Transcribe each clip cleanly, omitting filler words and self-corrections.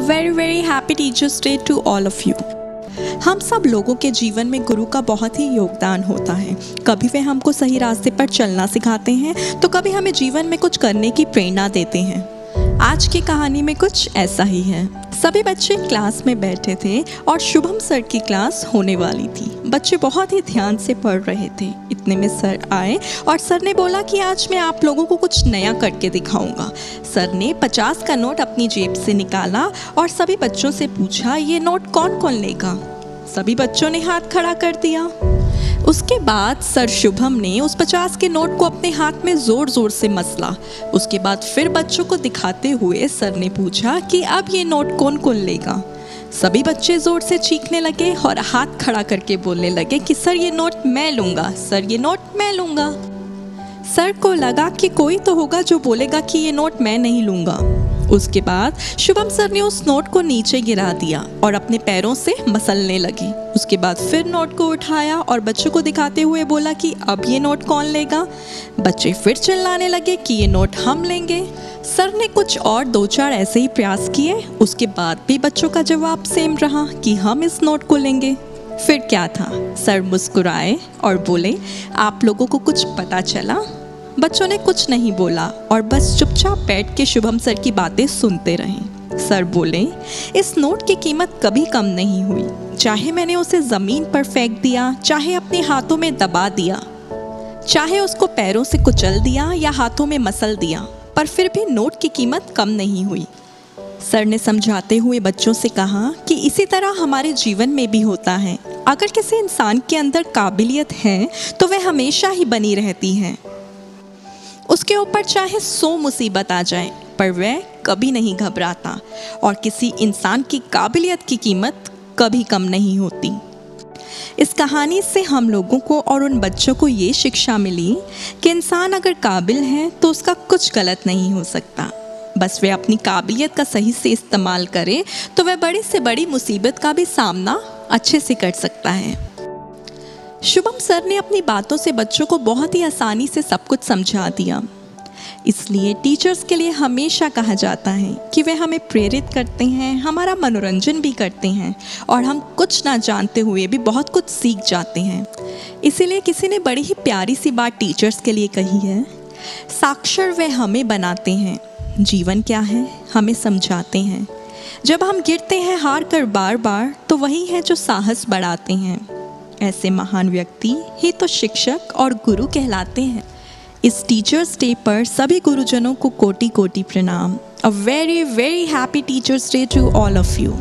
Very very happy teachers day to all of you. हम सब लोगों के जीवन में गुरु का बहुत ही योगदान होता है। कभी वे हमको सही रास्ते पर चलना सिखाते हैं तो कभी हमें जीवन में कुछ करने की प्रेरणा देते हैं। आज की कहानी में कुछ ऐसा ही है। सभी बच्चे क्लास में बैठे थे और शुभम सर की क्लास होने वाली थी। बच्चे बहुत ही ध्यान से पढ़ रहे थे। इतने में सर आए और सर ने बोला कि आज मैं आप लोगों को कुछ नया करके दिखाऊंगा। सर ने 50 का नोट अपनी जेब से निकाला और सभी बच्चों से पूछा, ये नोट कौन कौन लेगा? सभी बच्चों ने हाथ खड़ा कर दिया। उसके बाद सर शुभम ने उस 50 के नोट को अपने हाथ में जोर जोर से मसला। उसके बाद फिर बच्चों को दिखाते हुए सर ने पूछा कि अब ये नोट कौन कौन लेगा? सभी बच्चे जोर से चीखने लगे और हाथ खड़ा करके बोलने लगे कि सर ये नोट मैं लूँगा, सर ये नोट मैं लूँगा। सर को लगा कि कोई तो होगा जो बोलेगा कि ये नोट मैं नहीं लूँगा। उसके बाद शुभम सर ने उस नोट को नीचे गिरा दिया और अपने पैरों से मसलने लगे। उसके बाद फिर नोट को उठाया और बच्चों को दिखाते हुए बोला कि अब ये नोट कौन लेगा? बच्चे फिर चिल्लाने लगे कि ये नोट हम लेंगे। सर ने कुछ और 2-4 ऐसे ही प्रयास किए। उसके बाद भी बच्चों का जवाब सेम रहा कि हम इस नोट को लेंगे। फिर क्या था? सर मुस्कुराए और बोले, आप लोगों को कुछ पता चला? बच्चों ने कुछ नहीं बोला और बस चुपचाप बैठ के शुभम सर की बातें सुनते रहे। सर बोले, इस नोट की कीमत कभी कम नहीं हुई। चाहे मैंने उसे ज़मीन पर फेंक दिया, चाहे अपने हाथों में दबा दिया, चाहे उसको पैरों से कुचल दिया या हाथों में मसल दिया, पर फिर भी नोट की कीमत कम नहीं हुई। सर ने समझाते हुए बच्चों से कहा कि इसी तरह हमारे जीवन में भी होता है। अगर किसी इंसान के अंदर काबिलियत है तो वह हमेशा ही बनी रहती है। उसके ऊपर चाहे 100 मुसीबत आ जाए पर वह कभी नहीं घबराता और किसी इंसान की काबिलियत की कीमत कभी कम नहीं होती। इस कहानी से हम लोगों को और उन बच्चों को ये शिक्षा मिली कि इंसान अगर काबिल है तो उसका कुछ गलत नहीं हो सकता। बस वह अपनी काबिलियत का सही से इस्तेमाल करे तो वह बड़ी से बड़ी मुसीबत का भी सामना अच्छे से कर सकता है। शुभम सर ने अपनी बातों से बच्चों को बहुत ही आसानी से सब कुछ समझा दिया। इसलिए टीचर्स के लिए हमेशा कहा जाता है कि वे हमें प्रेरित करते हैं, हमारा मनोरंजन भी करते हैं और हम कुछ ना जानते हुए भी बहुत कुछ सीख जाते हैं। इसीलिए किसी ने बड़ी ही प्यारी सी बात टीचर्स के लिए कही है, साक्षर वे हमें बनाते हैं, जीवन क्या है हमें समझाते हैं। जब हम गिरते हैं हार कर बार बार तो वही है जो साहस बढ़ाते हैं। ऐसे महान व्यक्ति ही तो शिक्षक और गुरु कहलाते हैं। इस टीचर्स डे पर सभी गुरुजनों को कोटि कोटि प्रणाम। A very very happy teachers day to all of you.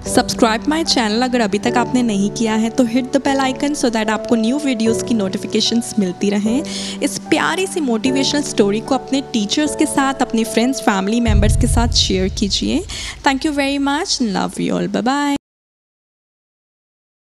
Subscribe my channel अगर अभी तक आपने नहीं किया है तो hit the bell icon so that आपको न्यू वीडियोस की नोटिफिकेशंस मिलती रहें। इस प्यारी सी मोटिवेशनल स्टोरी को अपने टीचर्स के साथ, अपने फ्रेंड्स, फैमिली मेम्बर्स के साथ शेयर कीजिए। Thank you very much. Love you all. Bye bye.